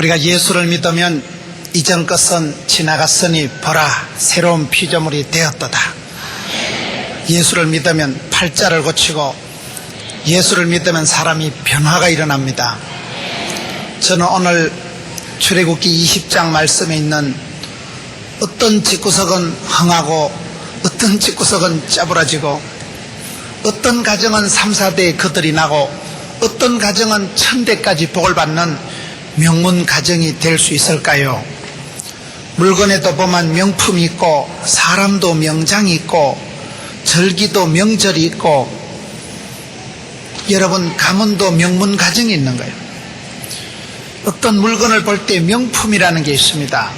우리가 예수를 믿으면 이전 것은 지나갔으니 보라 새로운 피조물이 되었도다. 예수를 믿으면 팔자를 고치고 예수를 믿으면 사람이 변화가 일어납니다. 저는 오늘 출애굽기 20장 말씀에 있는 어떤 집구석은 흥하고 어떤 집구석은 짜부라지고 어떤 가정은 3, 4대에 그들이 나고 어떤 가정은 1000대까지 복을 받는 명문 가정이 될 수 있을까요? 물건에도 보면 명품이 있고 사람도 명장이 있고 절기도 명절이 있고 여러분 가문도 명문 가정이 있는 거예요. 어떤 물건을 볼 때 명품이라는 게 있습니다.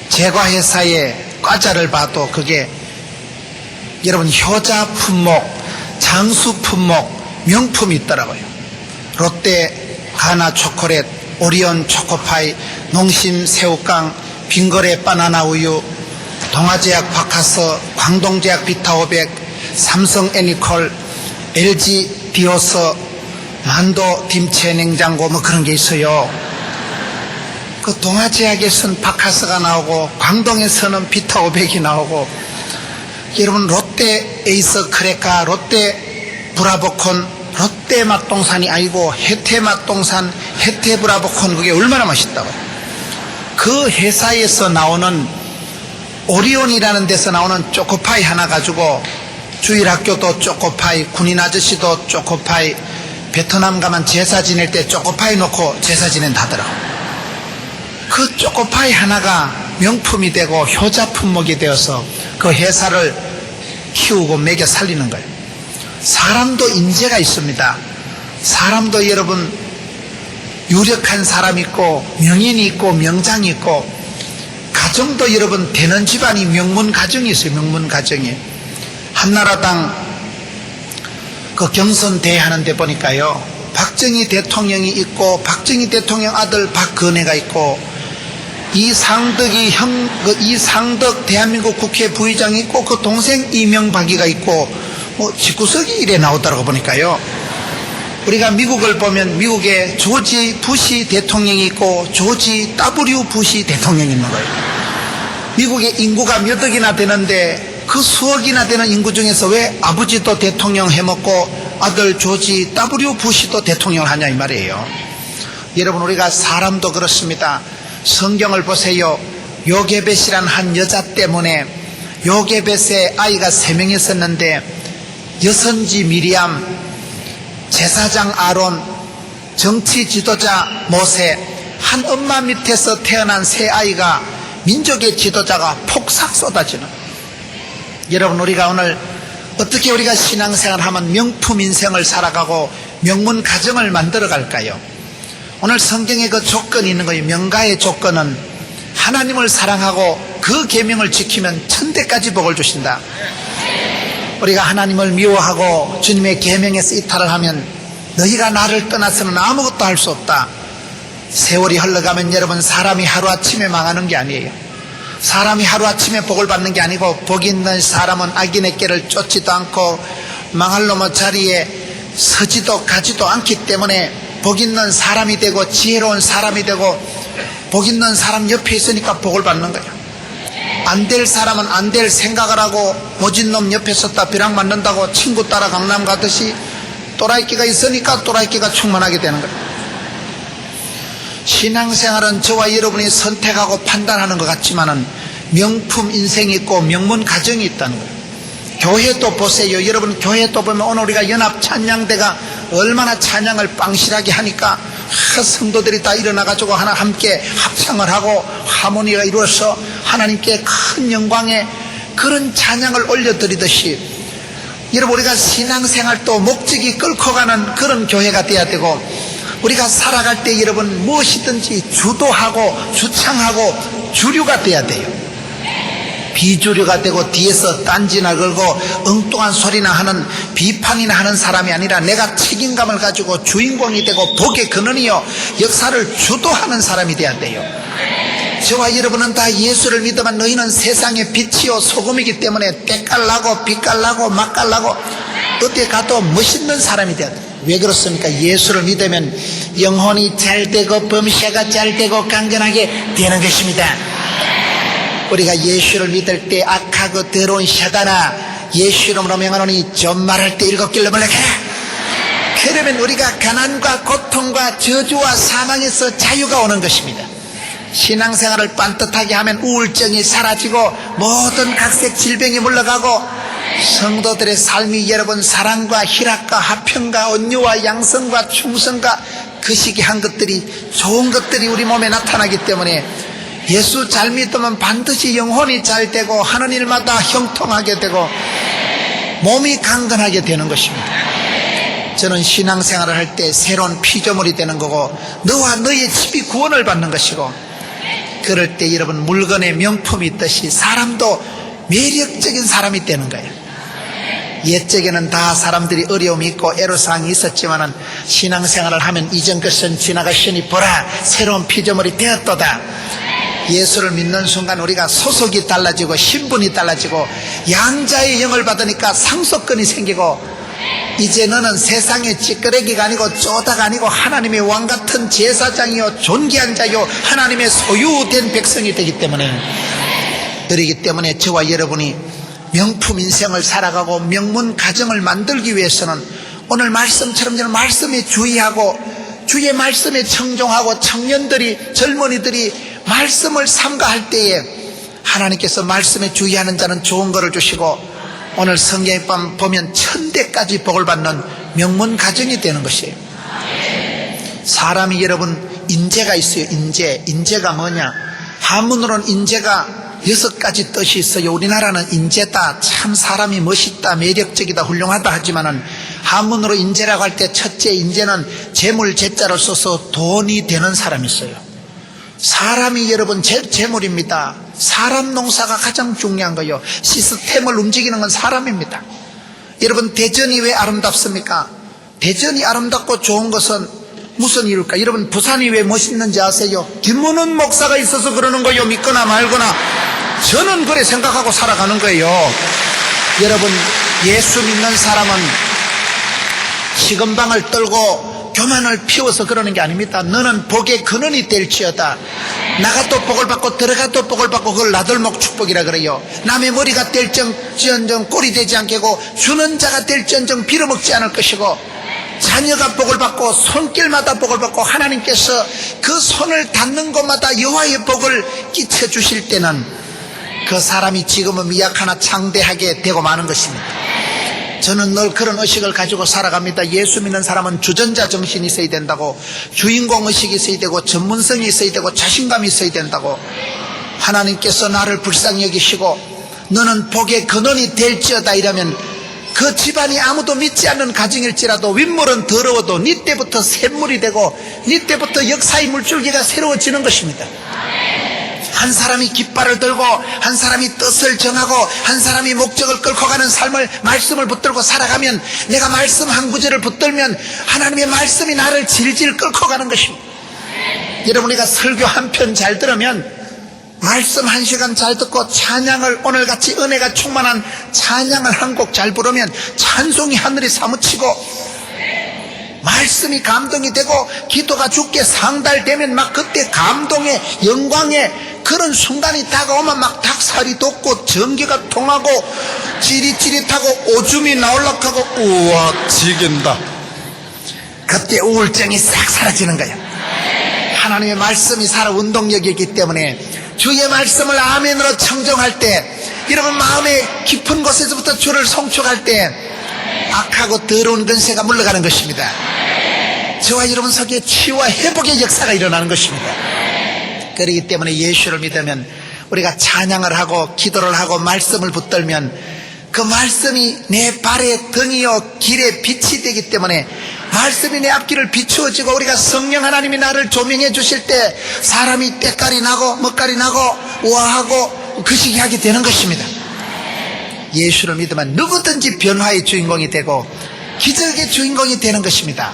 제과회사의 과자를 봐도 그게 여러분 효자 품목, 장수 품목, 명품이 있더라고요. 롯데 가나 초콜릿, 오리온 초코파이, 농심 새우깡, 빙거래 바나나 우유, 동아제약 바카스, 광동제약 비타500, 삼성 애니콜, LG 비오스, 만도 김치 냉장고 뭐 그런 게 있어요. 그 동아제약에서는 바카스가 나오고 광동에서는 비타500이 나오고 여러분 롯데 에이스 크래카, 롯데 브라보콘, 롯데 맛동산이 아니고 혜태 맛동산, 혜태 브라보콘 그게 얼마나 맛있다고요. 그 회사에서 나오는 오리온이라는 데서 나오는 초코파이 하나 가지고 주일학교도 초코파이, 군인 아저씨도 초코파이, 베트남 가면 제사 지낼 때 초코파이 놓고 제사 지낸다더라고요. 그 초코파이 하나가 명품이 되고 효자 품목이 되어서 그 회사를 키우고 먹여 살리는 거예요. 사람도 인재가 있습니다. 사람도 여러분 유력한 사람이 있고 명인이 있고 명장이 있고 가정도 여러분 되는 집안이 명문 가정이 있어요. 명문 가정이. 한나라당 그 경선 대회하는 데 보니까요, 박정희 대통령이 있고 박정희 대통령 아들 박근혜가 있고 이상덕 대한민국 국회 부의장이 있고 그 동생 이명박이가 있고 뭐 집구석이 이래 나오더라고 보니까요. 우리가 미국을 보면 미국에 조지 부시 대통령이 있고 조지 W 부시 대통령이 있는 거예요. 미국의 인구가 몇 억이나 되는데 그 수억이나 되는 인구 중에서 왜 아버지도 대통령 해먹고 아들 조지 W 부시도 대통령을 하냐 이 말이에요. 여러분 우리가 사람도 그렇습니다. 성경을 보세요. 요게벳이란 한 여자 때문에 요게벳의 아이가 3명 있었는데 여선지 미리암, 제사장 아론, 정치 지도자 모세, 한 엄마 밑에서 태어난 세 아이가 민족의 지도자가 폭삭 쏟아지는. 여러분 우리가 오늘 어떻게 우리가 신앙생활하면 명품 인생을 살아가고 명문 가정을 만들어 갈까요? 오늘 성경에 그 조건이 있는 거예요. 명가의 조건은 하나님을 사랑하고 그 계명을 지키면 1000대까지 복을 주신다. 우리가 하나님을 미워하고 주님의 계명에서 이탈을 하면 너희가 나를 떠나서는 아무것도 할 수 없다. 세월이 흘러가면 여러분 사람이 하루아침에 망하는 게 아니에요. 사람이 하루아침에 복을 받는 게 아니고 복 있는 사람은 악인의 길을 쫓지도 않고 망할 놈의 자리에 서지도 가지도 않기 때문에 복 있는 사람이 되고 지혜로운 사람이 되고 복 있는 사람 옆에 있으니까 복을 받는 거예요. 안 될 사람은 안 될 생각을 하고 모진 놈 옆에 섰다 벼락 맞는다고 친구 따라 강남 가듯이 또라이끼가 있으니까 또라이끼가 충만하게 되는 거예요. 신앙생활은 저와 여러분이 선택하고 판단하는 것 같지만은 명품 인생이 있고 명문 가정이 있다는 거예요. 교회도 보세요. 여러분 교회도 보면 오늘 우리가 연합 찬양대가 얼마나 찬양을 빵실하게 하니까 성도들이 다 일어나가지고 하나 함께 합창을 하고 하모니가 이루어서 하나님께 큰 영광의 그런 찬양을 올려드리듯이 여러분 우리가 신앙생활도 목적이 끌고 가는 그런 교회가 돼야 되고 우리가 살아갈 때 여러분 무엇이든지 주도하고 주창하고 주류가 돼야 돼요. 비주류가 되고 뒤에서 딴지나 걸고 엉뚱한 소리나 하는 비판이나 하는 사람이 아니라 내가 책임감을 가지고 주인공이 되고 복의 근원이요 역사를 주도하는 사람이 돼야 돼요. 저와 여러분은 다 예수를 믿으면 너희는 세상의 빛이요 소금이기 때문에 때깔나고 빛깔나고 맛깔나고 어디 가도 멋있는 사람이 돼야 돼. 왜 그렇습니까? 예수를 믿으면 영혼이 잘되고 범사가 잘되고 강건하게 되는 것입니다. 우리가 예수를 믿을 때 악하고 더러운 사단아, 예수 이름으로 명하노니 존말할 때 7길로 물러가라. 그러면 우리가 가난과 고통과 저주와 사망에서 자유가 오는 것입니다. 신앙생활을 반듯하게 하면 우울증이 사라지고 모든 각색 질병이 물러가고 성도들의 삶이 여러분 사랑과 희락과 화평과 온유와 양성과 충성과 거시기한 것들이, 좋은 것들이 우리 몸에 나타나기 때문에 예수 잘 믿으면 반드시 영혼이 잘 되고 하는 일마다 형통하게 되고 몸이 강건하게 되는 것입니다. 저는 신앙생활을 할 때 새로운 피조물이 되는 거고 너와 너의 집이 구원을 받는 것이고, 그럴 때 여러분 물건에 명품이 있듯이 사람도 매력적인 사람이 되는 거예요. 옛적에는 다 사람들이 어려움이 있고 애로사항이 있었지만은 신앙생활을 하면 이전 것은 지나갔으니 보라 새로운 피조물이 되었도다. 예수를 믿는 순간 우리가 소속이 달라지고 신분이 달라지고 양자의 영을 받으니까 상속권이 생기고, 이제 너는 세상의 찌끄레기가 아니고 쪼다가 아니고 하나님의 왕같은 제사장이요 존귀한 자요 하나님의 소유된 백성이 되기 때문에, 그러기 때문에 저와 여러분이 명품 인생을 살아가고 명문 가정을 만들기 위해서는 오늘 말씀처럼 저는 말씀에 주의하고 주의 말씀에 청종하고 청년들이 젊은이들이 말씀을 삼가할 때에 하나님께서 말씀에 주의하는 자는 좋은 것을 주시고 오늘 성경에 보면 천대까지 복을 받는 명문 가정이 되는 것이에요. 사람이 여러분 인재가 있어요. 인재가 뭐냐? 한문으로는 인재가 6가지 뜻이 있어요. 우리나라는 인재다, 참 사람이 멋있다, 매력적이다, 훌륭하다 하지만은 한문으로 인재라고 할 때 첫째 인재는 재물 재자를 써서 돈이 되는 사람이 있어요. 사람이 여러분 재물입니다. 사람 농사가 가장 중요한 거예요. 시스템을 움직이는 건 사람입니다. 여러분 대전이 왜 아름답습니까? 대전이 아름답고 좋은 것은 무슨 이유일까? 여러분 부산이 왜 멋있는지 아세요? 김문훈 목사가 있어서 그러는 거예요. 믿거나 말거나 저는 그래 생각하고 살아가는 거예요. 여러분 예수 믿는 사람은 시금방을 떨고 교만을 피워서 그러는 게 아닙니다. 너는 복의 근원이 될지어다. 나가도 복을 받고 들어가도 복을 받고 그걸 나들목 축복이라 그래요. 남의 머리가 될지언정 꼴이 되지 않겠고 주는 자가 될지언정 빌어먹지 않을 것이고, 자녀가 복을 받고 손길마다 복을 받고 하나님께서 그 손을 닿는 곳마다 여호와의 복을 끼쳐주실 때는 그 사람이 지금은 미약하나 창대하게 되고 마는 것입니다. 저는 늘 그런 의식을 가지고 살아갑니다. 예수 믿는 사람은 주전자 정신이 있어야 된다고, 주인공 의식이 있어야 되고 전문성이 있어야 되고 자신감이 있어야 된다고. 하나님께서 나를 불쌍히 여기시고 너는 복의 근원이 될지어다 이러면 그 집안이 아무도 믿지 않는 가정일지라도 윗물은 더러워도 니 때부터 샘물이 되고 니 때부터 역사의 물줄기가 새로워지는 것입니다. 한 사람이 깃발을 들고 한 사람이 뜻을 정하고 한 사람이 목적을 끌고 가는 삶을 말씀을 붙들고 살아가면, 내가 말씀 한 구절을 붙들면 하나님의 말씀이 나를 질질 끌고 가는 것입니다. 여러분 우리가 설교 한 편 잘 들으면 말씀 1시간 잘 듣고 찬양을 오늘같이 은혜가 충만한 찬양을 한 곡 잘 부르면 찬송이 하늘에 사무치고 말씀이 감동이 되고 기도가 주께 상달되면 막 그때 감동의 영광의 그런 순간이 다가오면 막 닭살이 돋고 전기가 통하고 찌릿찌릿하고 오줌이 나올락하고 우와 지긴다. 그때 우울증이 싹 사라지는 거야. 하나님의 말씀이 살아 운동력이 있기 때문에 주의 말씀을 아멘으로 청정할 때, 여러분 마음의 깊은 곳에서부터 주를 송축할 때 악하고 더러운 근세가 물러가는 것입니다. 저와 여러분 속에 치유와 회복의 역사가 일어나는 것입니다. 그렇기 때문에 예수를 믿으면 우리가 찬양을 하고 기도를 하고 말씀을 붙들면 그 말씀이 내 발의 등이요 길의 빛이 되기 때문에 말씀이 내 앞길을 비추어지고, 우리가 성령 하나님이 나를 조명해 주실 때 사람이 때깔이 나고 멋깔이 나고 우아하고 그시기 하게 되는 것입니다. 예수를 믿으면 누구든지 변화의 주인공이 되고 기적의 주인공이 되는 것입니다.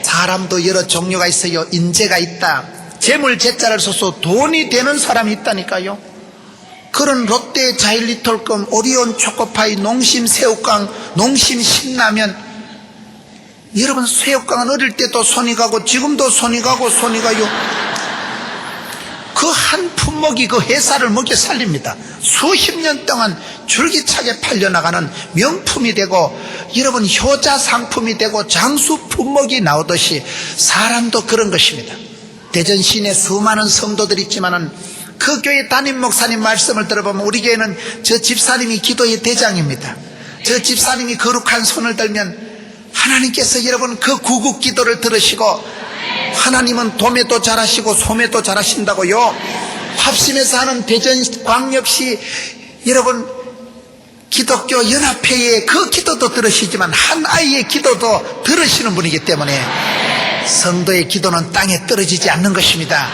사람도 여러 종류가 있어요. 인재가 있다. 재물 재자를 써서 돈이 되는 사람이 있다니까요. 그런 롯데 자일리톨금, 오리온 초코파이, 농심 새우깡, 농심 신라면, 여러분, 쇠육강은 어릴 때도 손이 가고 지금도 손이 가고 손이 가요. 그 한 품목이 그 회사를 먹여 살립니다. 수십 년 동안 줄기차게 팔려나가는 명품이 되고, 여러분, 효자 상품이 되고 장수 품목이 나오듯이 사람도 그런 것입니다. 대전 시내 수많은 성도들이 있지만은 그 교회 담임 목사님 말씀을 들어보면 우리 교회는 저 집사님이 기도의 대장입니다. 저 집사님이 거룩한 손을 들면 하나님께서 여러분 그 구국 기도를 들으시고, 하나님은 도매도 잘하시고 소매도 잘하신다고요. 합심해서 하는 대전광역시 여러분 기독교 연합회의 그 기도도 들으시지만 한 아이의 기도도 들으시는 분이기 때문에 성도의 기도는 땅에 떨어지지 않는 것입니다.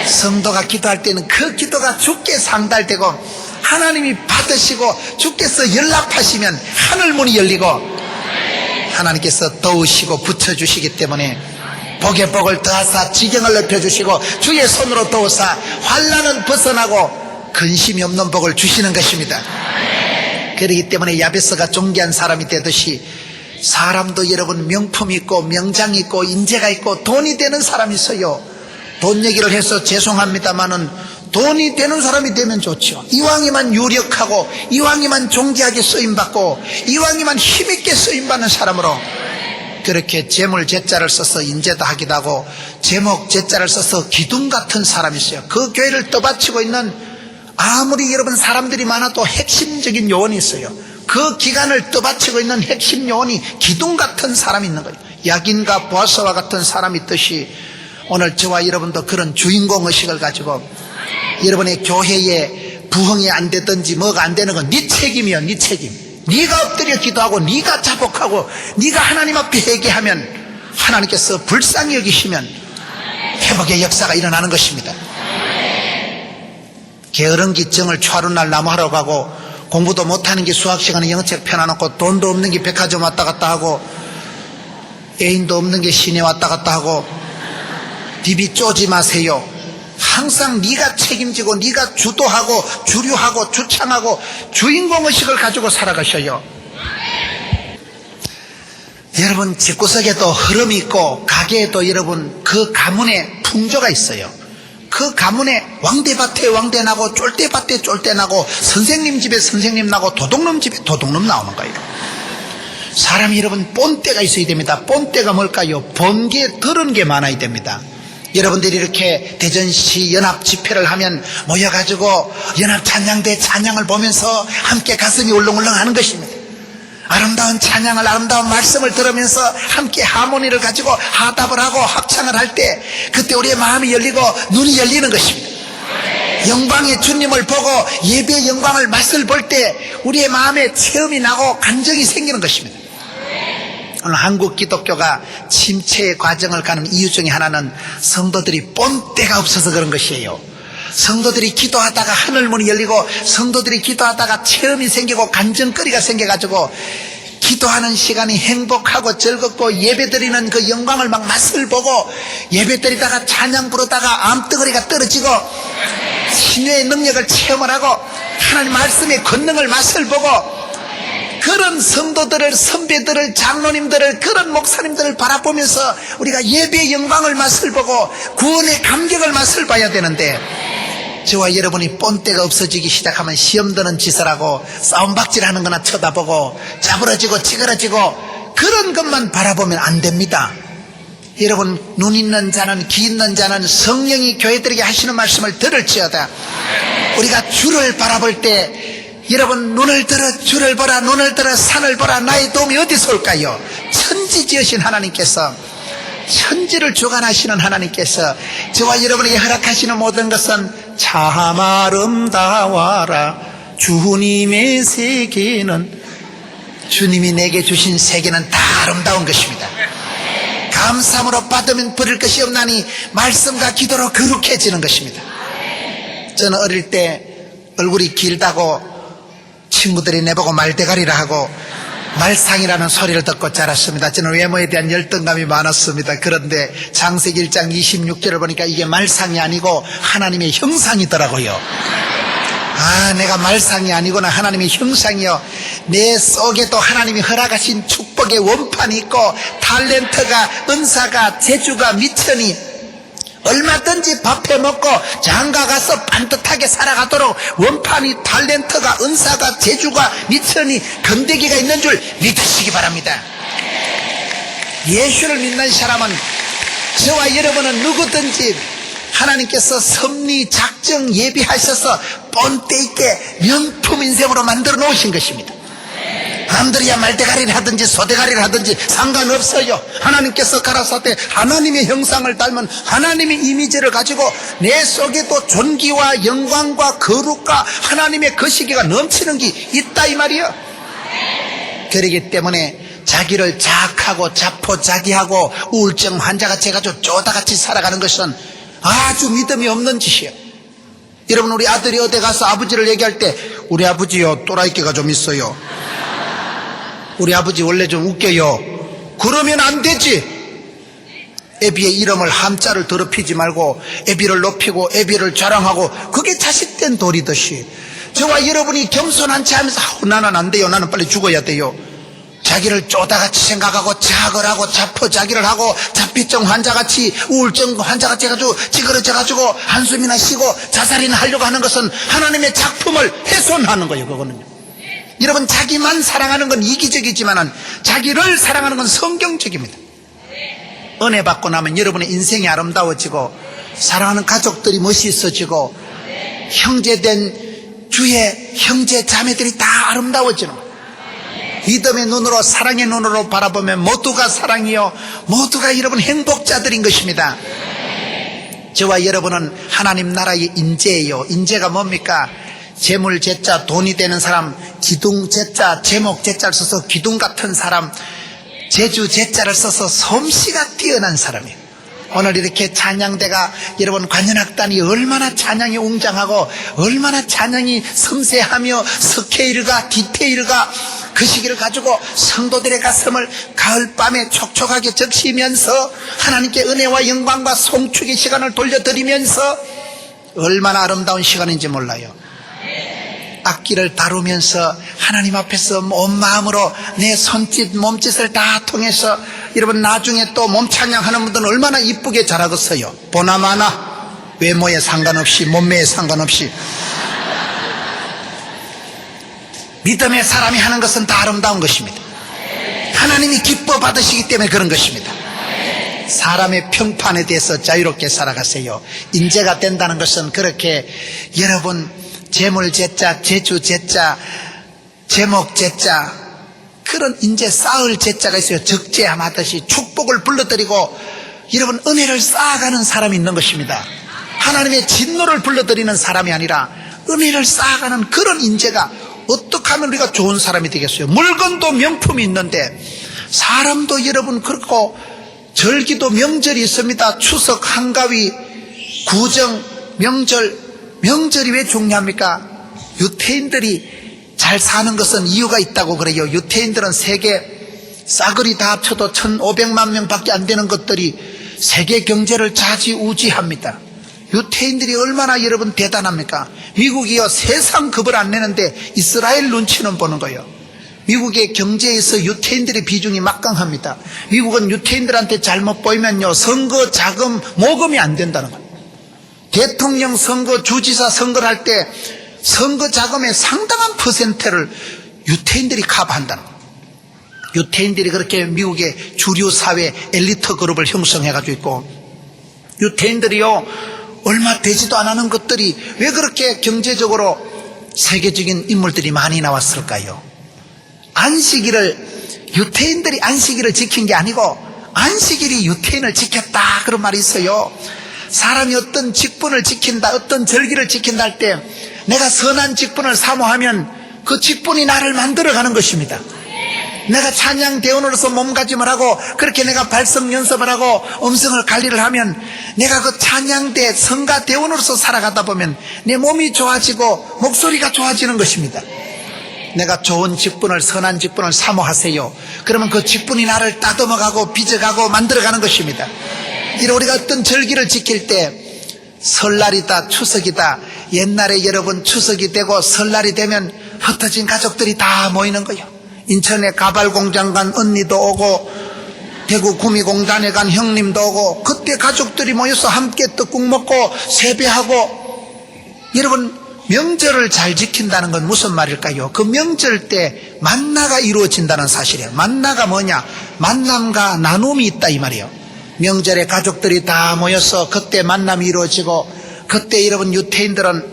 성도가 기도할 때는 그 기도가 주께 상달되고 하나님이 받으시고 주께서 연락하시면 하늘문이 열리고 하나님께서 도우시고 붙여주시기 때문에 복의 복을 더하사 지경을 넓혀주시고 주의 손으로 도우사 환난은 벗어나고 근심이 없는 복을 주시는 것입니다. 그렇기 때문에 야베스가 존귀한 사람이 되듯이 사람도 여러분 명품이 있고 명장이 있고 인재가 있고 돈이 되는 사람이 있어요. 돈 얘기를 해서 죄송합니다마는 돈이 되는 사람이 되면 좋죠. 이왕이만 유력하고 이왕이만 존귀하게 쓰임받고 이왕이만 힘있게 쓰임받는 사람으로 그렇게 재물 제자를 써서 인재도 하기도 하고 제목 제자를 써서 기둥 같은 사람이 있어요. 그 교회를 떠받치고 있는 아무리 여러분 사람들이 많아도 핵심적인 요원이 있어요. 그 기간을 떠받치고 있는 핵심 요원이 기둥 같은 사람이 있는 거예요. 약인과 보아스와 같은 사람이 있듯이 오늘 저와 여러분도 그런 주인공 의식을 가지고 여러분의 교회에 부흥이 안 되든지 뭐가 안 되는 건 네 책임이요. 네 책임. 네가 엎드려 기도하고 네가 자복하고 네가 하나님 앞에 회개하면 하나님께서 불쌍히 여기시면 회복의 역사가 일어나는 것입니다. 게으른기 정을 차루날 나무하러 가고 공부도 못하는 게 수학시간에 영어책 펴놔놓고 돈도 없는 게 백화점 왔다 갔다 하고 애인도 없는 게 시내 왔다 갔다 하고 디비 쪼지 마세요. 항상 네가 책임지고 네가 주도하고 주류하고 주창하고 주인공의식을 가지고 살아가셔요. 여러분 집구석에도 흐름이 있고 가게에도 여러분 그 가문의 풍조가 있어요. 그 가문에 왕대밭에 왕대 나고 쫄대밭에 쫄대 나고 선생님 집에 선생님 나고 도둑놈 집에 도둑놈 나오는 거예요. 사람이 여러분 본때가 있어야 됩니다. 본때가 뭘까요? 번개 들은 게 많아야 됩니다. 여러분들이 이렇게 대전시 연합 집회를 하면 모여가지고 연합 찬양대 찬양을 보면서 함께 가슴이 울렁울렁 하는 것입니다. 아름다운 찬양을 아름다운 말씀을 들으면서 함께 하모니를 가지고 하답을 하고 합창을 할 때 그때 우리의 마음이 열리고 눈이 열리는 것입니다. 영광의 주님을 보고 예배의 영광을 맛을 볼 때 우리의 마음에 체험이 나고 감정이 생기는 것입니다. 오늘 한국 기독교가 침체의 과정을 가는 이유 중에 하나는 성도들이 본때가 없어서 그런 것이에요. 성도들이 기도하다가 하늘문이 열리고 성도들이 기도하다가 체험이 생기고 간증거리가 생겨가지고 기도하는 시간이 행복하고 즐겁고 예배드리는 그 영광을 막 맛을 보고 예배드리다가 찬양 부르다가 암덩어리가 떨어지고 신유의 능력을 체험을 하고 하나님 말씀의 권능을 맛을 보고 그런 성도들을 선배들을 장로님들을 그런 목사님들을 바라보면서 우리가 예배의 영광을 맛을 보고 구원의 감격을 맛을 봐야 되는데 저와 여러분이 본때가 없어지기 시작하면 시험 드는 짓을 하고 싸움박질하는 거나 쳐다보고 자부러지고 찌그러지고 그런 것만 바라보면 안 됩니다. 여러분 눈 있는 자는 귀 있는 자는 성령이 교회들에게 하시는 말씀을 들을지어다. 우리가 주를 바라볼 때 여러분 눈을 들어 주를 보라 눈을 들어 산을 보라 나의 도움이 어디서 올까요? 천지 지으신 하나님께서 천지를 주관하시는 하나님께서 저와 여러분에게 허락하시는 모든 것은 참 아름다워라. 주님의 세계는 주님이 내게 주신 세계는 다 아름다운 것입니다. 감사함으로 받으면 버릴 것이 없나니 말씀과 기도로 거룩해지는 것입니다. 저는 어릴 때 얼굴이 길다고 친구들이 내보고 말대가리라 하고 말상이라는 소리를 듣고 자랐습니다. 저는 외모에 대한 열등감이 많았습니다. 그런데 창세기 1장 26절을 보니까 이게 말상이 아니고 하나님의 형상이더라고요. 내가 말상이 아니구나. 하나님의 형상이요. 내 속에도 하나님이 허락하신 축복의 원판이 있고 탤런트가, 은사가, 재주가, 미천이 얼마든지 밥해 먹고 장가 가서 반듯하게 살아가도록 원판이, 탤런트가, 은사가, 재주가, 미천이, 건데기가 있는 줄 믿으시기 바랍니다. 예수를 믿는 사람은, 저와 여러분은 누구든지 하나님께서 섭리, 작정, 예비하셔서 본때 있게 명품 인생으로 만들어 놓으신 것입니다. 남들이야 말대가리를 하든지 소대가리를 하든지 상관없어요. 하나님께서 가라사대 하나님의 형상을 닮은 하나님의 이미지를 가지고 내 속에도 존귀와 영광과 거룩과 하나님의 거시기가 넘치는 게 있다 이 말이요. 그러기 때문에 자기를 자학하고 자포자기하고 우울증 환자같이 해가지고 쪼다같이 살아가는 것은 아주 믿음이 없는 짓이에요. 여러분, 우리 아들이 어디 가서 아버지를 얘기할 때 우리 아버지요 또라이끼가 좀 있어요, 우리 아버지 원래 좀 웃겨요, 그러면 안 되지. 애비의 이름을 함자를 더럽히지 말고 애비를 높이고 애비를 자랑하고, 그게 자식된 도리듯이 저와 여러분이 겸손한 채 하면서 나는 안 돼요, 나는 빨리 죽어야 돼요, 자기를 쪼다같이 생각하고 자학을 하고 자포자기를 하고 자피증 환자같이 우울증 환자같이 해가지고 찌그러져가지고 한숨이나 쉬고 자살이나 하려고 하는 것은 하나님의 작품을 훼손하는 거예요. 그거는요. 여러분, 자기만 사랑하는 건 이기적이지만 자기를 사랑하는 건 성경적입니다. 은혜 받고 나면 여러분의 인생이 아름다워지고 사랑하는 가족들이 멋있어지고 형제된 주의 형제 자매들이 다 아름다워지는 거예요. 믿음의 눈으로, 사랑의 눈으로 바라보면 모두가 사랑이요, 모두가 여러분 행복자들인 것입니다. 저와 여러분은 하나님 나라의 인재예요. 인재가 뭡니까? 재물 재자, 돈이 되는 사람, 기둥 재자, 제목 재자를 써서 기둥 같은 사람, 재주 재자를 써서 솜씨가 뛰어난 사람이에요. 오늘 이렇게 찬양대가, 여러분 관현악단이 얼마나 찬양이 웅장하고 얼마나 찬양이 섬세하며 스케일과 디테일과 그 시기를 가지고 성도들의 가슴을 가을밤에 촉촉하게 적시면서 하나님께 은혜와 영광과 송축의 시간을 돌려드리면서 얼마나 아름다운 시간인지 몰라요. 악기를 다루면서 하나님 앞에서 온 마음으로 내 손짓 몸짓을 다 통해서, 여러분 나중에 또 몸찬양하는 분들은 얼마나 이쁘게 자라겠어요. 보나마나 외모에 상관없이, 몸매에 상관없이 믿음의 사람이 하는 것은 다 아름다운 것입니다. 하나님이 기뻐 받으시기 때문에 그런 것입니다. 사람의 평판에 대해서 자유롭게 살아가세요. 인재가 된다는 것은 그렇게 여러분 재물 재자, 재주 재자, 제목 재자, 그런 인재 쌓을 재자가 있어요. 적재함하듯이 축복을 불러드리고 여러분 은혜를 쌓아가는 사람이 있는 것입니다. 하나님의 진노를 불러드리는 사람이 아니라 은혜를 쌓아가는 그런 인재가, 어떻게 하면 우리가 좋은 사람이 되겠어요? 물건도 명품이 있는데 사람도 여러분 그렇고, 절기도 명절이 있습니다. 추석, 한가위, 구정, 명절. 명절이 왜 중요합니까? 유태인들이 잘 사는 것은 이유가 있다고 그래요. 유태인들은 세계 싸그리 다 합쳐도 1500만 명밖에 안 되는 것들이 세계 경제를 좌지우지합니다. 유태인들이 얼마나 여러분 대단합니까? 미국이요 세상 급을 안 내는데 이스라엘 눈치는 보는 거예요. 미국의 경제에서 유태인들의 비중이 막강합니다. 미국은 유태인들한테 잘못 보이면요 선거 자금 모금이 안 된다는 거예요. 대통령 선거, 주지사 선거를 할 때 선거 자금의 상당한 퍼센트를 유태인들이 커버한다는 거예요. 유태인들이 그렇게 미국의 주류 사회 엘리트 그룹을 형성해가지고 있고, 유태인들이요 얼마 되지도 않은 것들이 왜 그렇게 경제적으로 세계적인 인물들이 많이 나왔을까요? 안식일을, 유태인들이 안식일을 지킨 게 아니고 안식일이 유태인을 지켰다, 그런 말이 있어요. 사람이 어떤 직분을 지킨다, 어떤 절기를 지킨다 할 때 내가 선한 직분을 사모하면 그 직분이 나를 만들어가는 것입니다. 내가 찬양 대원으로서 몸가짐을 하고 그렇게 내가 발성 연습을 하고 음성을 관리를 하면 내가 그 찬양대 성가 대원으로서 살아가다 보면 내 몸이 좋아지고 목소리가 좋아지는 것입니다. 내가 좋은 직분을, 선한 직분을 사모하세요. 그러면 그 직분이 나를 따듬어가고 빚어가고 만들어가는 것입니다. 이런 우리가 어떤 절기를 지킬 때 설날이다, 추석이다. 옛날에 여러분 추석이 되고 설날이 되면 흩어진 가족들이 다 모이는 거예요. 인천에 가발공장 간 언니도 오고 대구 구미공단에 간 형님도 오고, 그때 가족들이 모여서 함께 떡국 먹고 세배하고. 여러분, 명절을 잘 지킨다는 건 무슨 말일까요? 그 명절 때 만나가 이루어진다는 사실이에요. 만나가 뭐냐? 만남과 나눔이 있다 이 말이에요. 명절에 가족들이 다 모여서 그때 만남이 이루어지고, 그때 여러분 유태인들은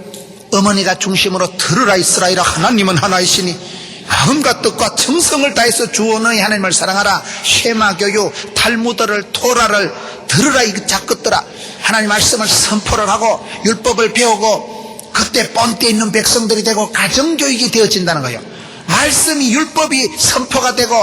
어머니가 중심으로 들으라 이스라엘아, 하나님은 하나이시니 마음과 뜻과 정성을 다해서 주 너희 하나님을 사랑하라. 쉐마 교육, 탈무드를, 토라를 들으라 이 작것들아. 하나님 말씀을 선포를 하고 율법을 배우고, 그때 본때 있는 백성들이 되고 가정교육이 되어진다는 거예요. 말씀이, 율법이 선포가 되고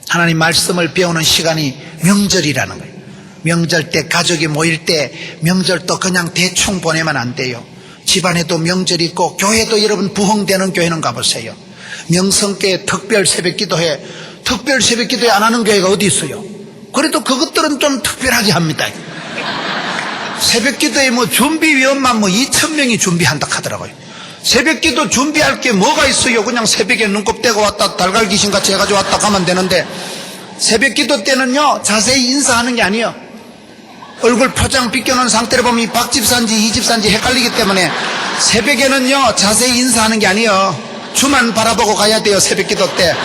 하나님 말씀을 배우는 시간이 명절이라는 거예요. 명절 때 가족이 모일 때, 명절도 그냥 대충 보내면 안 돼요. 집안에도 명절이 있고, 교회도 여러분 부흥되는 교회는 가보세요. 명성교회 특별 새벽기도회, 특별 새벽기도회 안 하는 교회가 어디 있어요? 그래도 그것들은 좀 특별하게 합니다. 새벽기도에 뭐 준비위원만 뭐 2,000명이 준비한다 하더라고요. 새벽기도 준비할 게 뭐가 있어요? 그냥 새벽에 눈곱 떼고 왔다 달걀 귀신같이 해가지고 왔다 가면 되는데, 새벽기도 때는요 자세히 인사하는 게 아니에요. 얼굴 포장 비껴놓은 상태로 보면 이 박집사인지 이 집사인지 헷갈리기 때문에 새벽에는요 자세히 인사하는 게 아니에요. 주만 바라보고 가야 돼요. 새벽기도 때.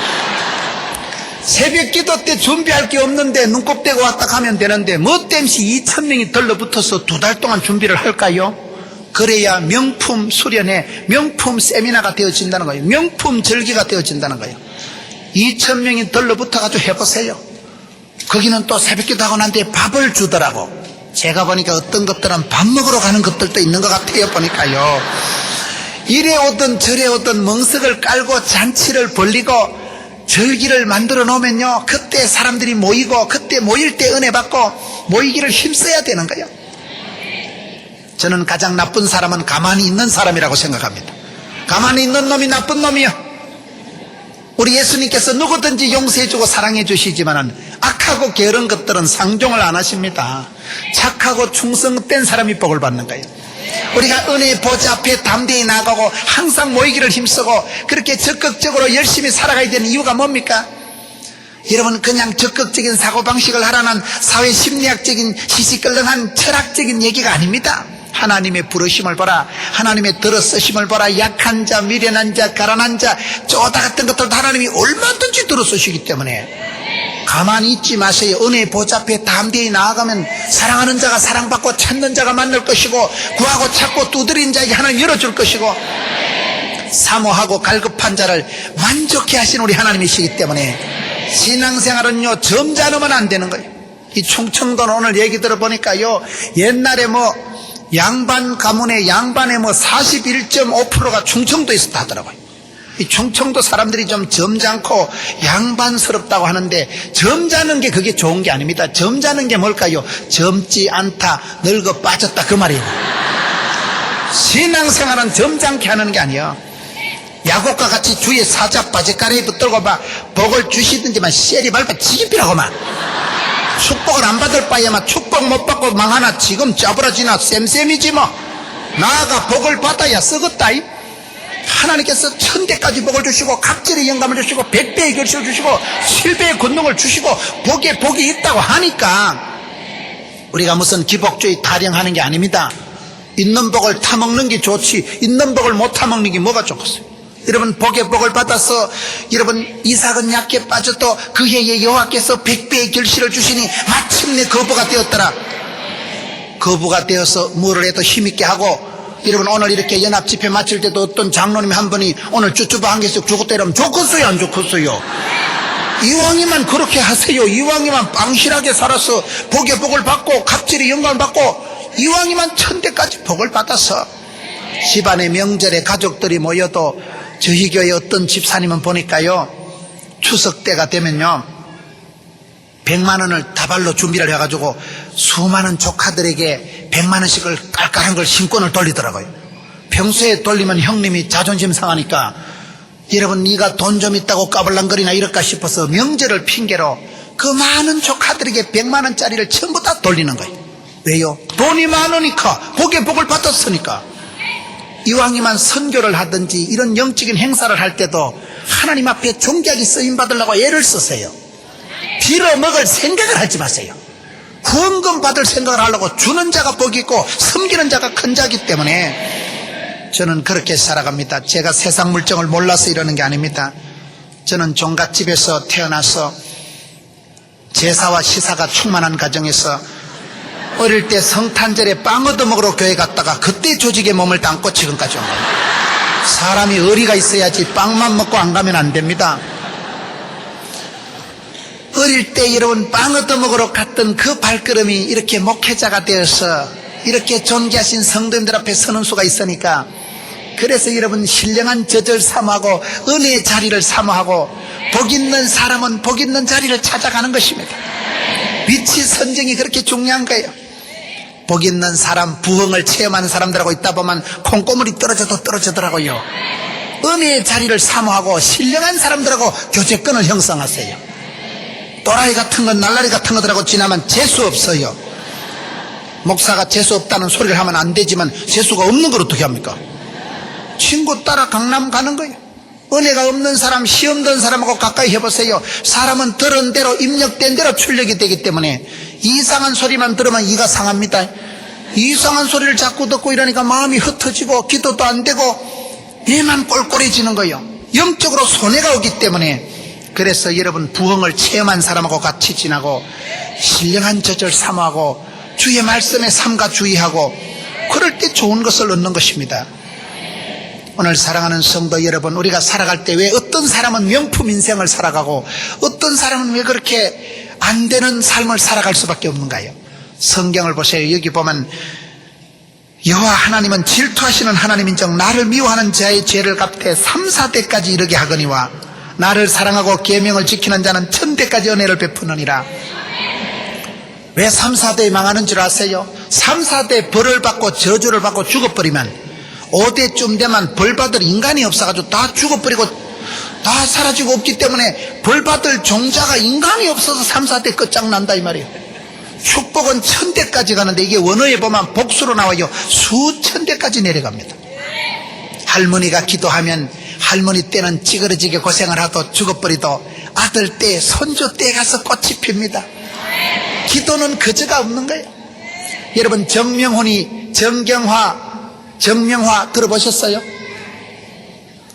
새벽기도 때 준비할 게 없는데 눈곱 떼고 왔다 가면 되는데, 뭐 땜시 2,000명이 들러붙어서 2달 동안 준비를 할까요? 그래야 명품 수련회, 명품 세미나가 되어진다는 거예요. 명품 절기가 되어진다는 거예요. 2,000명이 들러붙어가지고 해보세요. 거기는 또 새벽기도 하고 난 뒤에 밥을 주더라고. 제가 보니까 어떤 것들은 밥 먹으러 가는 것들도 있는 것 같아요. 보니까요. 이래 오든 저래 오든 멍석을 깔고 잔치를 벌리고 절기를 만들어 놓으면요, 그때 사람들이 모이고, 그때 모일 때 은혜 받고 모이기를 힘써야 되는 거예요. 저는 가장 나쁜 사람은 가만히 있는 사람이라고 생각합니다. 가만히 있는 놈이 나쁜 놈이요. 우리 예수님께서 누구든지 용서해주고 사랑해주시지만은 악하고 게으른 것들은 상종을 안 하십니다. 착하고 충성된 사람이 복을 받는 거예요. 우리가 은혜의 보좌 앞에 담대히 나가고 항상 모이기를 힘쓰고 그렇게 적극적으로 열심히 살아가야 되는 이유가 뭡니까? 여러분, 그냥 적극적인 사고방식을 하라는 사회심리학적인 시시끌렁한 철학적인 얘기가 아닙니다. 하나님의 부르심을 보라, 하나님의 들어쓰심을 보라. 약한 자, 미련한 자, 가난한 자, 쪼다 같은 것들도 하나님이 얼마든지 들어쓰시기 때문에 가만히 있지 마세요. 은혜의 보좌 앞에 담대히 나아가면 사랑하는 자가 사랑받고 찾는 자가 만날 것이고, 구하고 찾고 두드린 자에게 하나님 열어줄 것이고, 사모하고 갈급한 자를 만족해 하신 우리 하나님이시기 때문에 신앙생활은요 점잖으면 안 되는 거예요. 이 충청도는 오늘 얘기 들어보니까요, 옛날에 뭐 양반 가문의 양반의 뭐 41.5%가 충청도에 있었다 하더라고요. 이 충청도 사람들이 좀 점잖고 양반스럽다고 하는데, 점잖은 게 그게 좋은 게 아닙니다. 점잖은 게 뭘까요? 젊지 않다, 늙어 빠졌다, 그 말이에요. 신앙생활은 점잖게 하는 게 아니에요. 야곱과 같이 주의 사자 바짓가랑이 붙들고 막 복을 주시든지만 쎄리 밟아 지기피라고만. 축복을 안 받을 바에만 축복 못 받고 망하나 지금 짜부라지나 쌤쌤이지 뭐. 나아가 복을 받아야 썩었다. 하나님께서 1000대까지 복을 주시고 각질의 영감을 주시고 100배의 결실을 주시고 7배의 권능을 주시고 복에 복이 있다고 하니까 우리가 무슨 기복주의 타령하는 게 아닙니다. 있는 복을 타먹는 게 좋지, 있는 복을 못 타먹는 게 뭐가 좋겠어요? 여러분, 복에 복을 받아서 여러분 이삭은 약게 빠져도 그 해에 여호와께서 100배의 결실을 주시니 마침내 거부가 되었더라. 거부가 되어서 뭐를 해도 힘있게 하고, 여러분 오늘 이렇게 연합집회 마칠 때도 어떤 장로님 한 분이 오늘 쭈쭈바 한 개씩 주고 이러면 좋겠어요, 안 좋겠어요? 이왕이만 그렇게 하세요. 이왕이만 빵실하게 살아서 복에 복을 받고 갑질의 영광을 받고 이왕이만 1000대까지 복을 받아서 집안의 명절에 가족들이 모여도, 저희 교회 어떤 집사님은 보니까요, 추석 때가 되면요 100만 원을 다발로 준비를 해가지고 수많은 조카들에게 100만 원씩을 깔깔한 걸 신권을 돌리더라고요. 평소에 돌리면 형님이 자존심 상하니까, 여러분 네가 돈 좀 있다고 까불랑거리나 이럴까 싶어서 명절을 핑계로 그 많은 조카들에게 100만 원짜리를 전부 다 돌리는 거예요. 왜요? 돈이 많으니까, 복에 복을 받았으니까. 이왕이만 선교를 하든지 이런 영적인 행사를 할 때도 하나님 앞에 존귀하게 쓰임받으려고 애를 쓰세요. 빌어먹을 생각을 하지 마세요. 후원금 받을 생각을 하려고 주는 자가 복이 있고 섬기는 자가 큰 자이기 때문에 저는 그렇게 살아갑니다. 제가 세상 물정을 몰라서 이러는 게 아닙니다. 저는 종갓집에서 태어나서 제사와 시사가 충만한 가정에서 어릴 때 성탄절에 빵 얻어먹으러 교회 갔다가 그때 조직에 몸을 담고 지금까지 온 겁니다. 사람이 의리가 있어야지 빵만 먹고 안 가면 안 됩니다. 어릴 때 여러분 빵 얻어먹으러 갔던 그 발걸음이 이렇게 목회자가 되어서 이렇게 존귀하신 성도님들 앞에 서는 수가 있으니까, 그래서 여러분 신령한 젖을 사모하고 은혜의 자리를 사모하고 복 있는 사람은 복 있는 자리를 찾아가는 것입니다. 위치 선정이 그렇게 중요한 거예요. 복 있는 사람, 부흥을 체험하는 사람들하고 있다 보면 콩고물이 떨어져도 떨어지더라고요. 은혜의 자리를 사모하고 신령한 사람들하고 교제권을 형성하세요. 또라이 같은 건 날라리 같은 것들하고 지나면 재수 없어요. 목사가 재수 없다는 소리를 하면 안 되지만 재수가 없는 걸 어떻게 합니까? 친구 따라 강남 가는 거예요. 은혜가 없는 사람, 시험 든 사람하고 가까이 해보세요. 사람은 들은 대로 입력된 대로 출력이 되기 때문에 이상한 소리만 들으면 이가 상합니다. 이상한 소리를 자꾸 듣고 이러니까 마음이 흩어지고 기도도 안 되고 얘만 꼴꼴해지는 거예요. 영적으로 손해가 오기 때문에. 그래서 여러분 부흥을 체험한 사람하고 같이 지나고 신령한 젖을 사모하고 주의 말씀에 삼가 주의하고 그럴 때 좋은 것을 얻는 것입니다. 오늘 사랑하는 성도 여러분, 우리가 살아갈 때 왜 어떤 사람은 명품 인생을 살아가고 어떤 사람은 왜 그렇게 안 되는 삶을 살아갈 수밖에 없는가요? 성경을 보세요. 여기 보면 여호와 하나님은 질투하시는 하나님인즉 나를 미워하는 자의 죄를 갚되 3, 4대까지 이르게 하거니와 나를 사랑하고 계명을 지키는 자는 1000대까지 은혜를 베푸느니라. 왜 3, 4대에 망하는 줄 아세요? 3, 4대 벌을 받고 저주를 받고 죽어버리면 5대쯤 되면 벌받을 인간이 없어가지고 다 죽어버리고 다 사라지고 없기 때문에 벌받을 종자가 인간이 없어서 3, 4대 끝장난다 이 말이에요. 축복은 1000대까지 가는데 이게 원어에 보면 복수로 나와요. 수천 대까지 내려갑니다. 할머니가 기도하면 할머니 때는 찌그러지게 고생을 하도 죽어버리도 아들 때 손주 때 가서 꽃이 핍니다. 기도는 거저가 없는 거예요. 여러분 정명훈이 정명화 들어보셨어요?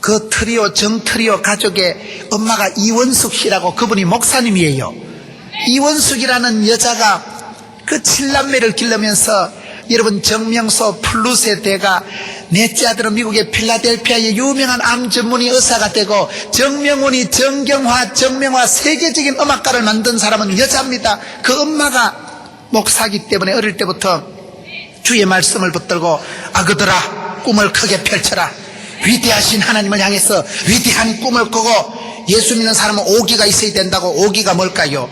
그 트리오 정트리오 가족의 엄마가 이원숙 씨라고, 그분이 목사님이에요. 이원숙이라는 여자가 그 7남매를 기르면서 여러분 정명소 플루스의 대가, 넷째 아들은 미국의 필라델피아의 유명한 암 전문의 의사가 되고 정명훈이 정명화 세계적인 음악가를 만든 사람은 여자입니다. 그 엄마가 목사기 때문에 어릴 때부터 주의 말씀을 붙들고 아그들아 꿈을 크게 펼쳐라. 위대하신 하나님을 향해서 위대한 꿈을 꾸고, 예수 믿는 사람은 오기가 있어야 된다고. 오기가 뭘까요?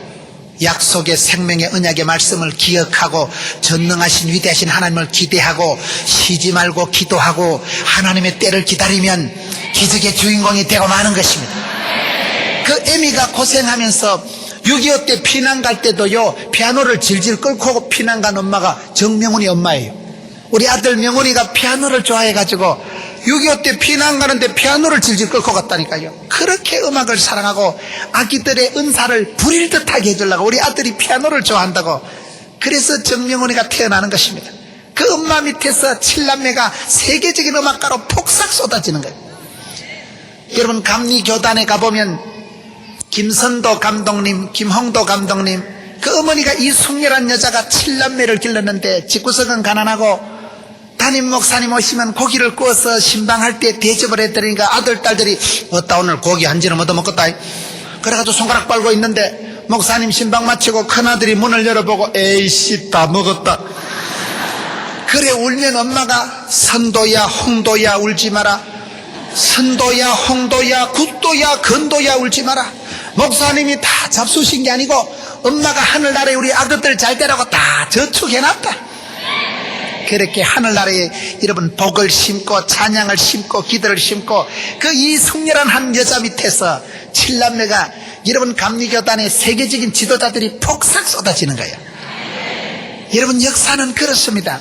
약속의 생명의 언약의 말씀을 기억하고 전능하신 위대하신 하나님을 기대하고 쉬지 말고 기도하고 하나님의 때를 기다리면 기적의 주인공이 되고 마는 것입니다. 그 에미가 고생하면서 6.25 때 피난 갈 때도요, 피아노를 질질 끌고 피난 간 엄마가 정명훈이 엄마예요. 우리 아들 명훈이가 피아노를 좋아해가지고 6.25 때 피난 가는데 피아노를 질질 끌고 갔다니까요. 그렇게 음악을 사랑하고 아기들의 은사를 부릴 듯하게 해주려고 우리 아들이 피아노를 좋아한다고. 그래서 정명훈이가 태어나는 것입니다. 그 엄마 밑에서 7남매가 세계적인 음악가로 폭삭 쏟아지는 거예요. 여러분 감리교단에 가보면 김선도 감독님, 김홍도 감독님, 그 어머니가 이 숙녀란 여자가 7남매를 길렀는데 집구석은 가난하고 담임 목사님 오시면 고기를 구워서 신방할 때 대접을 해드리니까 아들, 딸들이 어따 오늘 고기 한 지름 얻어먹겠다. 그래가지고 손가락 빨고 있는데 목사님 신방 마치고 큰아들이 문을 열어보고 에이씨 다 먹었다. 그래 울면 엄마가 선도야 홍도야 울지 마라. 선도야 홍도야 굿도야 건도야 울지 마라. 목사님이 다 잡수신 게 아니고 엄마가 하늘나라에 우리 아들들 잘 되라고 다 저축해놨다. 그렇게 하늘나라에 여러분 복을 심고 찬양을 심고 기도를 심고 그 이 숙녀란 한 여자 밑에서 7남매가 여러분 감리교단의 세계적인 지도자들이 폭삭 쏟아지는 거예요. 여러분, 역사는 그렇습니다.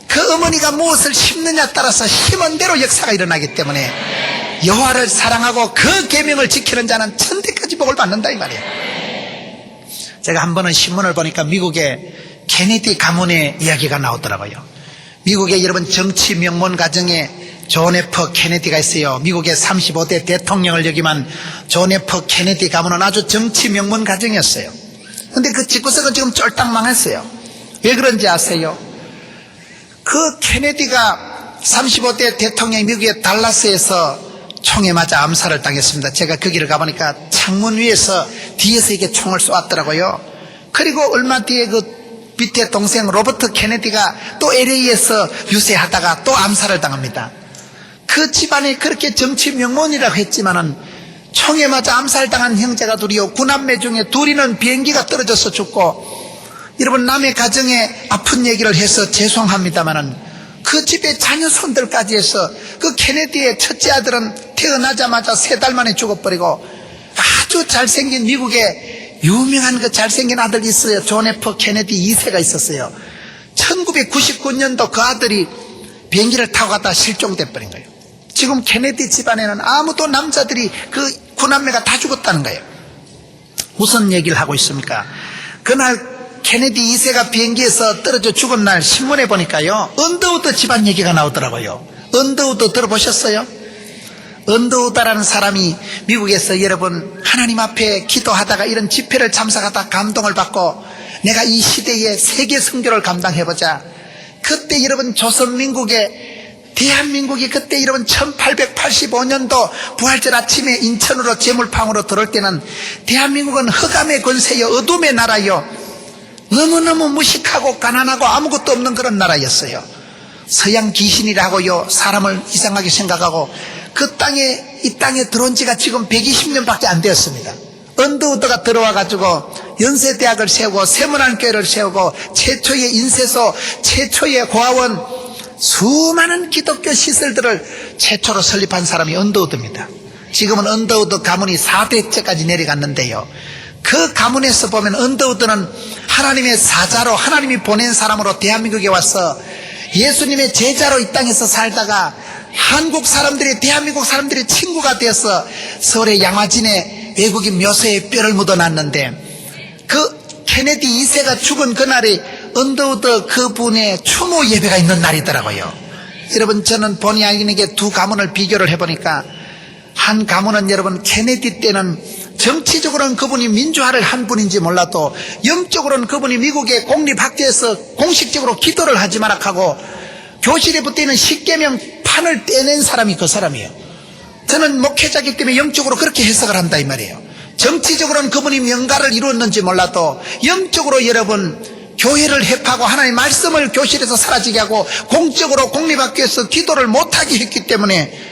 그 어머니가 무엇을 심느냐 따라서 심은 대로 역사가 일어나기 때문에 여호와를 사랑하고 그 계명을 지키는 자는 천대까지 복을 받는다 이 말이에요. 제가 한 번은 신문을 보니까 미국의 케네디 가문의 이야기가 나오더라고요. 미국의 여러분 정치 명문 가정에 존 F 케네디가 있어요. 미국의 35대 대통령을 역임한 존 F 케네디 가문은 아주 정치 명문 가정이었어요. 근데 그 집구석은 지금 쫄딱 망했어요. 왜 그런지 아세요? 그 케네디가 35대 대통령이 미국의 달라스에서 총에 맞아 암살을 당했습니다. 제가 거기를 가보니까 창문 위에서 뒤에서 이게 총을 쏘았더라고요. 그리고 얼마 뒤에 그 밑에 동생 로버트 케네디가 또 LA에서 유세하다가 또 암살을 당합니다. 그 집안이 그렇게 정치 명문이라고 했지만은 총에 맞아 암살당한 형제가 둘이요, 구남매 중에 둘이는 비행기가 떨어져서 죽고, 여러분 남의 가정에 아픈 얘기를 해서 죄송합니다마는 그 집의 자녀손들까지 해서 그 케네디의 첫째 아들은 태어나자마자 3달 만에 죽어버리고, 아주 잘생긴 미국의 유명한 그 잘생긴 아들이 있어요. 존 F 케네디 2세가 있었어요. 1999년도 그 아들이 비행기를 타고 갔다 실종돼 버린 거예요. 지금 케네디 집안에는 아무도 남자들이 그 구남매가 다 죽었다는 거예요. 무슨 얘기를 하고 있습니까? 그날 케네디 2세가 비행기에서 떨어져 죽은 날 신문에 보니까요, 언더우드 집안 얘기가 나오더라고요. 언더우드 들어보셨어요? 언더우드라는 사람이 미국에서 여러분 하나님 앞에 기도하다가 이런 집회를 참석하다 감동을 받고 내가 이 시대의 세계 선교를 감당해보자. 그때 여러분 조선민국의 대한민국이 그때 여러분 1885년도 부활절 아침에 인천으로 제물팡으로 들어올 때는 대한민국은 흑암의 권세여 어둠의 나라여 너무너무 무식하고 가난하고 아무것도 없는 그런 나라였어요. 서양 귀신이라고요 사람을 이상하게 생각하고 그 땅에 이 땅에 들어온 지가 지금 120년밖에 안 되었습니다. 언더우드가 들어와 가지고 연세대학을 세우고 세문안교회를 세우고 최초의 인쇄소, 최초의 고아원, 수많은 기독교 시설들을 최초로 설립한 사람이 언더우드입니다. 지금은 언더우드 가문이 4대째까지 내려갔는데요, 그 가문에서 보면 언더우드는 하나님의 사자로 하나님이 보낸 사람으로 대한민국에 와서 예수님의 제자로 이 땅에서 살다가 한국 사람들이 대한민국 사람들이 친구가 되어서 서울의 양화진에 외국인 묘소에 뼈를 묻어놨는데, 그 케네디 2세가 죽은 그날이 언더우드 그분의 추모 예배가 있는 날이더라고요. 여러분, 저는 본의 아니게 두 가문을 비교를 해보니까 한 가문은 여러분 케네디 때는 정치적으로는 그분이 민주화를 한 분인지 몰라도 영적으로는 그분이 미국의 공립학교에서 공식적으로 기도를 하지 마라 하고 교실에 붙어있는 십계명 판을 떼낸 사람이 그 사람이에요. 저는 목회자이기 때문에 영적으로 그렇게 해석을 한다 이 말이에요. 정치적으로는 그분이 명가를 이루었는지 몰라도 영적으로 여러분 교회를 해파고 하나님의 말씀을 교실에서 사라지게 하고 공적으로 공립학교에서 기도를 못하게 했기 때문에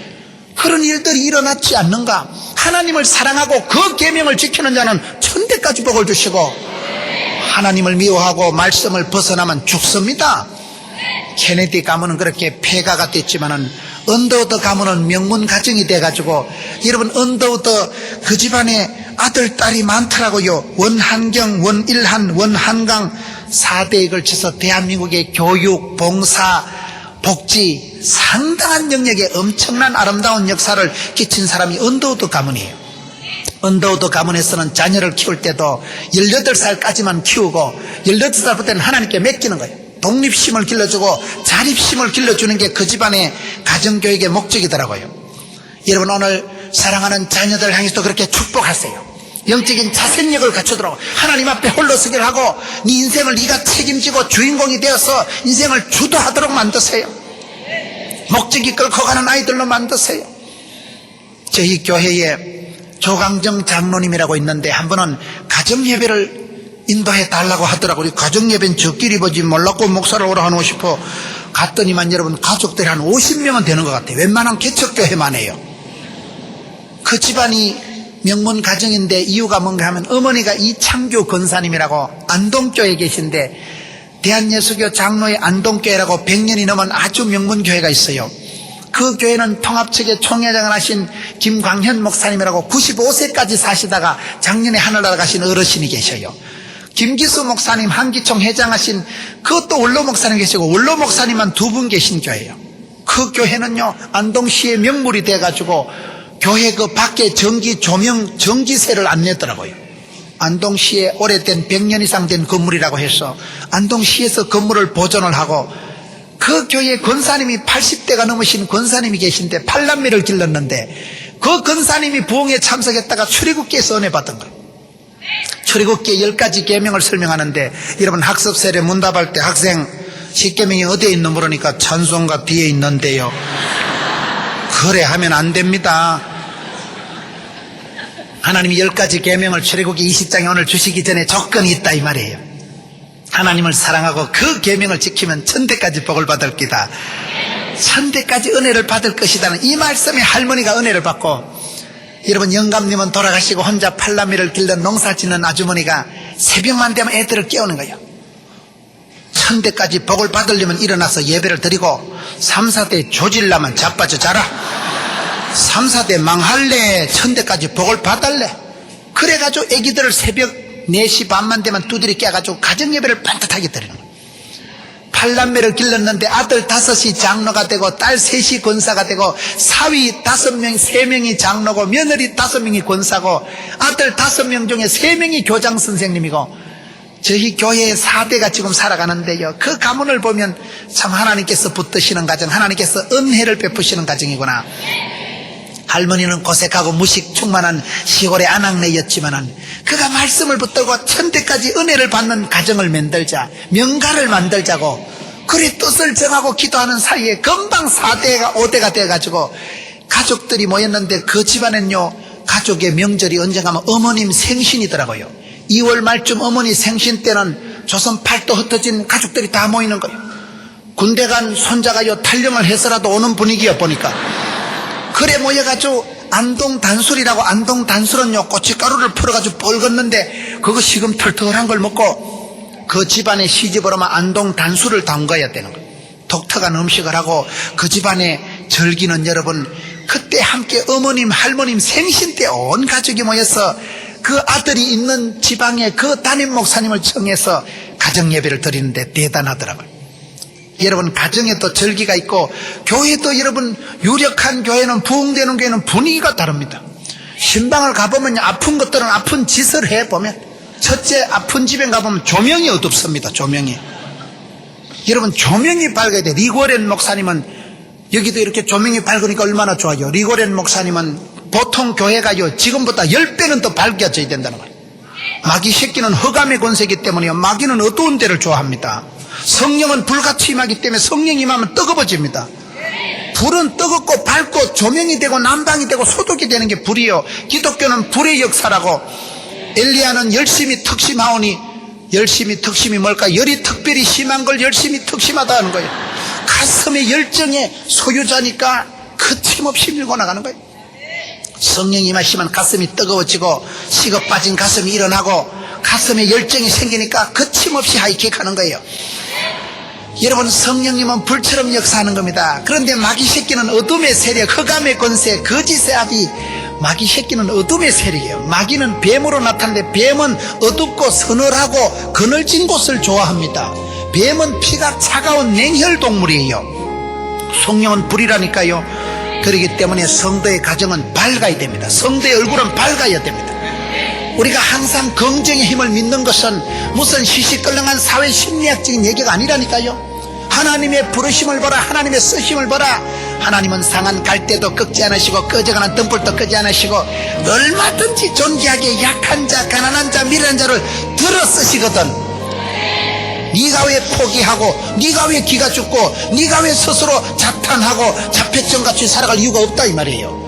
그런 일들이 일어났지 않는가. 하나님을 사랑하고 그 계명을 지키는 자는 천대까지 복을 주시고, 하나님을 미워하고 말씀을 벗어나면 죽습니다. 케네디 가문은 그렇게 폐가가 됐지만은 언더우드 가문은 명문 가정이 돼가지고, 여러분 언더우드 그 집안에 아들 딸이 많더라고요. 원한경, 원일한, 원한강 4대에 걸쳐서 대한민국의 교육, 봉사, 복지 상당한 영역에 엄청난 아름다운 역사를 끼친 사람이 언더우드 가문이에요. 언더우드 가문에서는 자녀를 키울 때도 18살까지만 키우고 18살부터는 하나님께 맡기는 거예요. 독립심을 길러주고 자립심을 길러주는 게 그 집안의 가정교육의 목적이더라고요. 여러분, 오늘 사랑하는 자녀들 향해서도 그렇게 축복하세요. 영적인 자생력을 갖추도록 하나님 앞에 홀로 서기를 하고 네 인생을 네가 책임지고 주인공이 되어서 인생을 주도하도록 만드세요. 목적이 끌고 가는 아이들로 만드세요. 저희 교회에 조강정 장로님이라고 있는데 한 번은 가정예배를 인도해 달라고 하더라고요. 우리 가정예배는 저끼리 보지 몰랐고 목사를 오라 하고 싶어 갔더니만 여러분 가족들이 한 50명은 되는 것 같아요. 웬만한 개척교회만 해요. 그 집안이 명문 가정인데 이유가 뭔가 하면 어머니가 이창규 권사님이라고 안동교회에 계신데 대한예수교 장로의 안동교회라고 100년이 넘은 아주 명문 교회가 있어요. 그 교회는 통합측의 총회장을 하신 김광현 목사님이라고 95세까지 사시다가 작년에 하늘나라 가신 어르신이 계셔요. 김기수 목사님, 한기총 회장하신 그것도 원로 목사님 계시고 원로 목사님만 2분 계신 교회예요. 그 교회는요 안동시의 명물이 돼가지고 교회 그 밖에 전기 조명 전기세를 안 내더라고요. 안동시에 오래된 100년 이상 된 건물이라고 해서 안동시에서 건물을 보존을 하고 그 교회 권사님이 80대가 넘으신 권사님이 계신데 팔남매를 길렀는데 그 권사님이 부흥에 참석했다가 출애굽기에서 은혜 받은 거예요. 출애굽기 10가지 계명을 설명하는데 여러분 학습 세례 문답할 때 학생 10계명이 어디에 있는 물으니까 찬송가 뒤에 있는데요. 그래 하면 안 됩니다. 하나님이 10가지 계명을 출애굽기 20장에 오늘 주시기 전에 조건이 있다 이 말이에요. 하나님을 사랑하고 그 계명을 지키면 천대까지 복을 받을 기다. 천대까지 은혜를 받을 것이다는 이 말씀에 할머니가 은혜를 받고, 여러분 영감님은 돌아가시고 혼자 팔남이를 길른 농사 짓는 아주머니가 새벽만 되면 애들을 깨우는 거예요. 천대까지 복을 받으려면 일어나서 예배를 드리고 3, 4대 조질라면 자빠져 자라. 3, 4대 망할래 천대까지 복을 받을래. 그래가지고 애기들을 새벽 4시 반만 되면 두드리 깨가지고 가정예배를 반듯하게 드리는 거예요. 팔남매를 길렀는데 아들 5이 장로가 되고 딸 3이 권사가 되고 사위 5명 3명이 장로고 며느리 5명이 권사고 아들 5명 중에 3명이 교장 선생님이고 저희 교회의 4대가 지금 살아가는데요, 그 가문을 보면 참 하나님께서 붙드시는 가정, 하나님께서 은혜를 베푸시는 가정이구나. 할머니는 고색하고 무식 충만한 시골의 아낙네였지만은 그가 말씀을 붙들고 천대까지 은혜를 받는 가정을 만들자, 명가를 만들자고 그리 뜻을 정하고 기도하는 사이에 금방 4대가 5대가 돼가지고 가족들이 모였는데 그 집안엔요 가족의 명절이 언젠가 하면 어머님 생신이더라고요. 2월 말쯤 어머니 생신 때는 조선 팔도 흩어진 가족들이 다 모이는 거예요. 군대 간 손자가요 탈영을 해서라도 오는 분위기야 보니까. 그래 모여가지고 안동 단술이라고, 안동 단술은요 고춧가루를 풀어가지고 뻘겋는데 그거 지금 털털한 걸 먹고 그 집안에 시집을 오면 안동 단술을 담가야 되는 거예요. 독특한 음식을 하고 그 집안에 절기는 여러분 그때 함께 어머님 할머님 생신 때 온 가족이 모여서 그 아들이 있는 지방에 그 담임 목사님을 청해서 가정예배를 드리는데 대단하더라고요. 여러분 가정에도 절기가 있고 교회도 여러분 유력한 교회는 부흥되는 교회는 분위기가 다릅니다. 신방을 가보면 아픈 것들은 아픈 짓을 해보면 첫째 아픈 집에 가보면 조명이 어둡습니다. 조명이 여러분 조명이 밝아야 돼. 리고렌 목사님은 여기도 이렇게 조명이 밝으니까 얼마나 좋아요. 리고렌 목사님은 보통 교회가요 지금보다 10배는 더 밝아져야 된다는 거예요. 마귀 새끼는 흑암의 권세이기 때문에 마귀는 어두운 데를 좋아합니다. 성령은 불같이 임하기 때문에 성령이 임하면 뜨거워집니다. 불은 뜨겁고 밝고 조명이 되고 난방이 되고 소독이 되는 게 불이요. 기독교는 불의 역사라고. 엘리야는 열심히 특심하오니, 열심히 특심이 뭘까? 열이 특별히 심한 걸 열심히 특심하다 하는 거예요. 가슴의 열정의 소유자니까 거침없이 밀고 나가는 거예요. 성령이 임하시면 가슴이 뜨거워지고 식어 빠진 가슴이 일어나고 가슴에 열정이 생기니까 거침없이 하이킥하는 거예요. 여러분 성령님은 불처럼 역사하는 겁니다. 그런데 마귀 새끼는 어둠의 세력, 흑암의 권세, 거짓의 아비, 마귀 새끼는 어둠의 세력이에요. 마귀는 뱀으로 나타나는데 뱀은 어둡고 서늘하고 그늘진 곳을 좋아합니다. 뱀은 피가 차가운 냉혈 동물이에요. 성령은 불이라니까요. 그렇기 때문에 성도의 가정은 밝아야 됩니다. 성도의 얼굴은 밝아야 됩니다. 우리가 항상 긍정의 힘을 믿는 것은 무슨 시시껄렁한 사회 심리학적인 얘기가 아니라니까요. 하나님의 부르심을 보라, 하나님의 쓰심을 보라. 하나님은 상한 갈대도 꺾지 않으시고 꺼져가는 등불도 끄지 않으시고 얼마든지 존귀하게 약한 자, 가난한 자, 미련한 자를 들어 쓰시거든. 네가 왜 포기하고, 네가 왜 기가 죽고, 네가 왜 스스로 자탄하고 자폐증같이 살아갈 이유가 없다 이 말이에요.